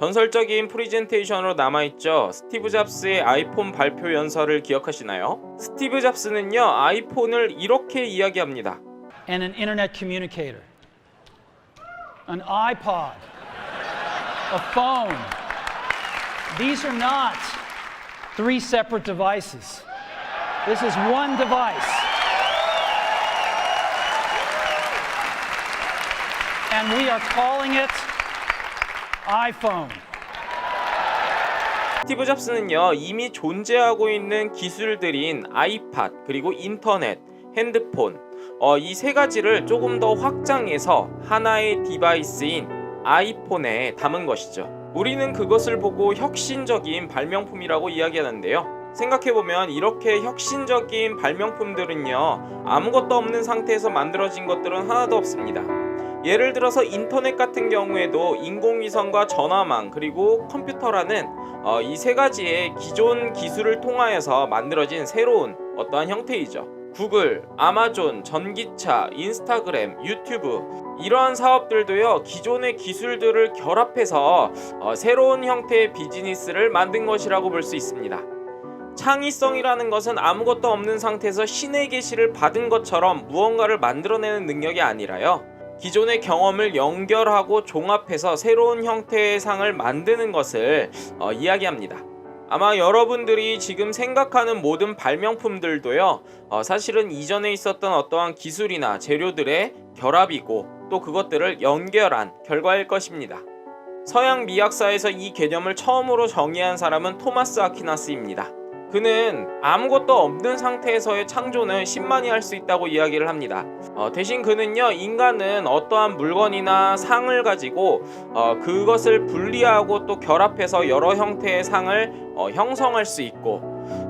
전설적인 프리젠테이션으로 남아있죠. 스티브 잡스의 아이폰 발표 연설을 기억하시나요? 스티브 잡스는요, 아이폰을 이렇게 이야기합니다. And an internet communicator, an iPod, a phone. These are not three separate devices. This is one device. And we are calling it iPhone. 스티브 잡스는요, 이미 존재하고 있는 기술들인 아이팟, 그리고 인터넷, 핸드폰, 이 세 가지를 조금 더 확장해서 하나의 디바이스인 아이폰에 담은 것이죠. 우리는 그것을 보고 혁신적인 발명품이라고 이야기하는데요. 생각해보면 이렇게 혁신적인 발명품들은요, 아무것도 없는 상태에서 만들어진 것들은 하나도 없습니다. 예를 들어서 인터넷 같은 경우에도 인공위성과 전화망 그리고 컴퓨터라는 이 세 가지의 기존 기술을 통하여서 만들어진 새로운 어떠한 형태이죠. 구글, 아마존, 전기차, 인스타그램, 유튜브 이러한 사업들도요, 기존의 기술들을 결합해서 새로운 형태의 비즈니스를 만든 것이라고 볼 수 있습니다. 창의성이라는 것은 아무것도 없는 상태에서 신의 계시를 받은 것처럼 무언가를 만들어내는 능력이 아니라요, 기존의 경험을 연결하고 종합해서 새로운 형태의 상을 만드는 것을 이야기합니다. 아마 여러분들이 지금 생각하는 모든 발명품들도요, 사실은 이전에 있었던 어떠한 기술이나 재료들의 결합이고 또 그것들을 연결한 결과일 것입니다. 서양 미학사에서 이 개념을 처음으로 정의한 사람은 토마스 아퀴나스입니다. 그는 아무것도 없는 상태에서의 창조는 신만이 할 수 있다고 이야기를 합니다. 대신 그는요, 인간은 어떠한 물건이나 상을 가지고 그것을 분리하고 또 결합해서 여러 형태의 상을 형성할 수 있고,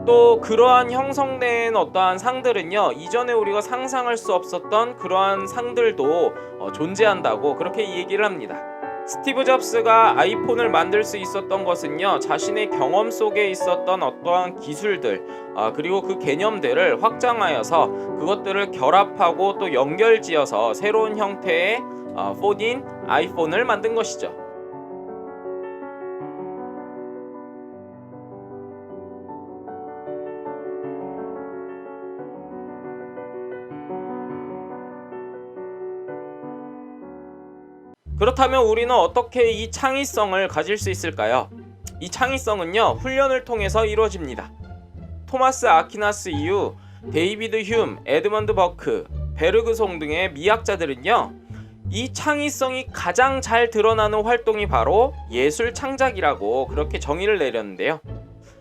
또 그러한 형성된 어떠한 상들은요, 이전에 우리가 상상할 수 없었던 그러한 상들도 존재한다고 그렇게 얘기를 합니다. 스티브 잡스가 아이폰을 만들 수 있었던 것은요, 자신의 경험 속에 있었던 어떠한 기술들 그리고 그 개념들을 확장하여서 그것들을 결합하고 또 연결지어서 새로운 형태의 14 아이폰을 만든 것이죠. 그렇다면 우리는 어떻게 이 창의성을 가질 수 있을까요? 이 창의성은요, 훈련을 통해서 이루어집니다. 토마스 아퀴나스 이후 데이비드 휴me, 에드먼드 버크, 베르그송 등의 미학자들은요, 이 창의성이 가장 잘 드러나는 활동이 바로 예술 창작이라고 그렇게 정의를 내렸는데요.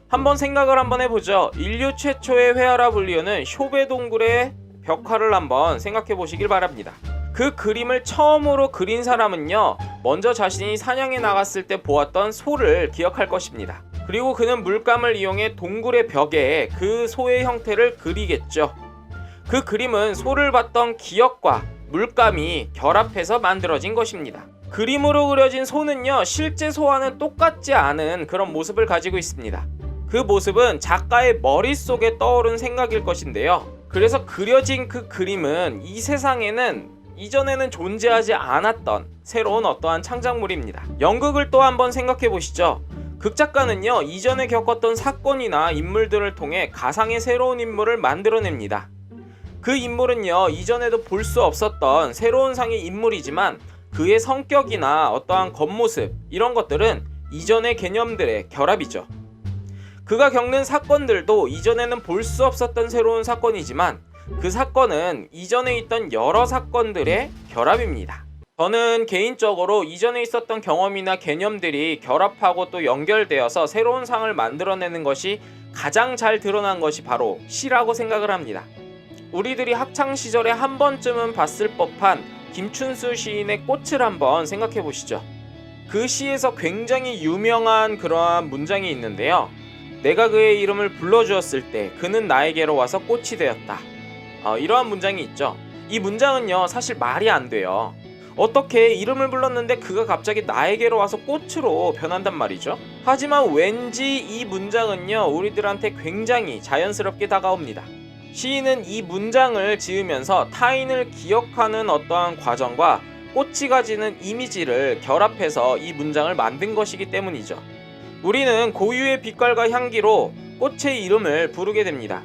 한번 생각을 한번 해보죠. 인류 최초의 회화라 불리우는 쇼베 동굴의 벽화를 한번 생각해 보시길 바랍니다. 그 그림을 처음으로 그린 사람은요, 먼저 자신이 사냥에 나갔을 때 보았던 소를 기억할 것입니다. 그리고 그는 물감을 이용해 동굴의 벽에 그 소의 형태를 그리겠죠. 그 그림은 소를 봤던 기억과 물감이 결합해서 만들어진 것입니다. 그림으로 그려진 소는요, 실제 소와는 똑같지 않은 그런 모습을 가지고 있습니다. 그 모습은 작가의 머릿속에 떠오른 생각일 것인데요. 그래서 그려진 그 그림은 이 세상에는 이전에는 존재하지 않았던 새로운 어떠한 창작물입니다. 연극을 또 한번 생각해 보시죠. 극작가는요, 이전에 겪었던 사건이나 인물들을 통해 가상의 새로운 인물을 만들어냅니다. 그 인물은요, 이전에도 볼 수 없었던 새로운 상의 인물이지만 그의 성격이나 어떠한 겉모습 이런 것들은 이전의 개념들의 결합이죠. 그가 겪는 사건들도 이전에는 볼 수 없었던 새로운 사건이지만 그 사건은 이전에 있던 여러 사건들의 결합입니다. 저는 개인적으로 이전에 있었던 경험이나 개념들이 결합하고 또 연결되어서 새로운 상을 만들어내는 것이 가장 잘 드러난 것이 바로 시라고 생각을 합니다. 우리들이 학창시절에 한 번쯤은 봤을 법한 김춘수 시인의 꽃을 한번 생각해 보시죠. 그 시에서 굉장히 유명한 그러한 문장이 있는데요. 내가 그의 이름을 불러주었을 때 그는 나에게로 와서 꽃이 되었다. 이러한 문장이 있죠. 이 문장은요, 사실 말이 안 돼요. 어떻게 이름을 불렀는데 그가 갑자기 나에게로 와서 꽃으로 변한단 말이죠. 하지만 왠지 이 문장은요, 우리들한테 굉장히 자연스럽게 다가옵니다. 시인은 이 문장을 지으면서 타인을 기억하는 어떠한 과정과 꽃이 가지는 이미지를 결합해서 이 문장을 만든 것이기 때문이죠. 우리는 고유의 빛깔과 향기로 꽃의 이름을 부르게 됩니다.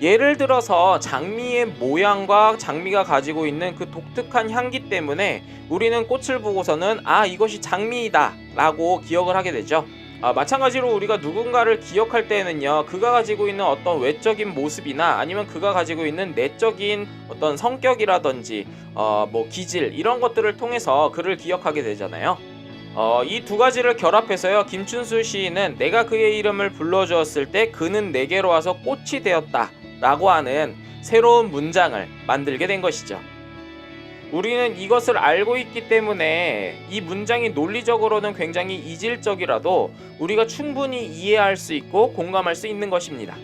예를 들어서 장미의 모양과 장미가 가지고 있는 그 독특한 향기 때문에 우리는 꽃을 보고서는 이것이 장미이다 라고 기억을 하게 되죠. 마찬가지로 우리가 누군가를 기억할 때에는요, 그가 가지고 있는 어떤 외적인 모습이나 아니면 그가 가지고 있는 내적인 어떤 성격이라든지 기질 이런 것들을 통해서 그를 기억하게 되잖아요. 이 두 가지를 결합해서요, 김춘수 시인은 내가 그의 이름을 불러주었을 때 그는 내게로 와서 꽃이 되었다 라고 하는 새로운 문장을 만들게 된 것이죠. 우리는 이것을 알고 있기 때문에 이 문장이 논리적으로는 굉장히 이질적이라도 우리가 충분히 이해할 수 있고 공감할 수 있는 것입니다.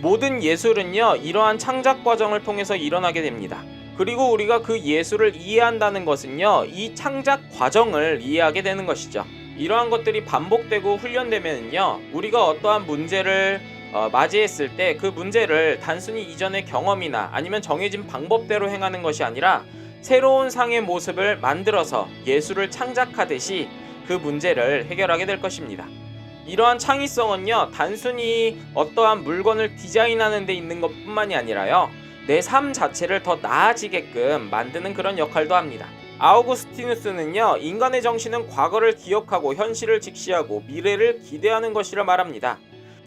모든 예술은요, 이러한 창작 과정을 통해서 일어나게 됩니다. 그리고 우리가 그 예술을 이해한다는 것은요, 이 창작 과정을 이해하게 되는 것이죠. 이러한 것들이 반복되고 훈련되면요, 우리가 어떠한 문제를 맞이했을 때 그 문제를 단순히 이전의 경험이나 아니면 정해진 방법대로 행하는 것이 아니라 새로운 상의 모습을 만들어서 예술을 창작하듯이 그 문제를 해결하게 될 것입니다. 이러한 창의성은요, 단순히 어떠한 물건을 디자인하는 데 있는 것뿐만이 아니라요, 내 삶 자체를 더 나아지게끔 만드는 그런 역할도 합니다. 아우구스티누스는요, 인간의 정신은 과거를 기억하고 현실을 직시하고 미래를 기대하는 것이라 말합니다.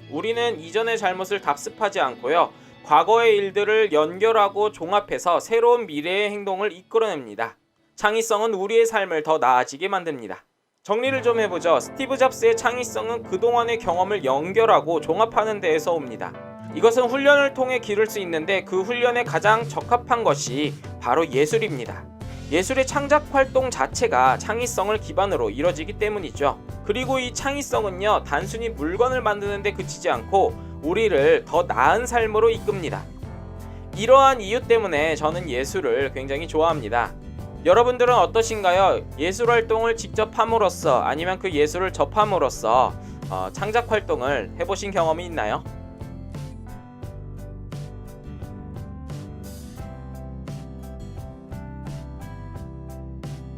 우리는 이전의 잘못을 답습하지 않고요, 과거의 일들을 연결하고 종합해서 새로운 미래의 행동을 이끌어냅니다. 창의성은 우리의 삶을 더 나아지게 만듭니다. 정리를 좀 해보죠. 스티브 잡스의 창의성은 그동안의 경험을 연결하고 종합하는 데에서 옵니다. 이것은 훈련을 통해 기를 수 있는데 그 훈련에 가장 적합한 것이 바로 예술입니다. 예술의 창작 활동 자체가 창의성을 기반으로 이뤄지기 때문이죠. 그리고 이 창의성은요, 단순히 물건을 만드는 데 그치지 않고 우리를 더 나은 삶으로 이끕니다. 이러한 이유 때문에 저는 예술을 굉장히 좋아합니다. 여러분들은 어떠신가요? 예술 활동을 직접 함으로써 아니면 그 예술을 접함으로써 창작 활동을 해보신 경험이 있나요?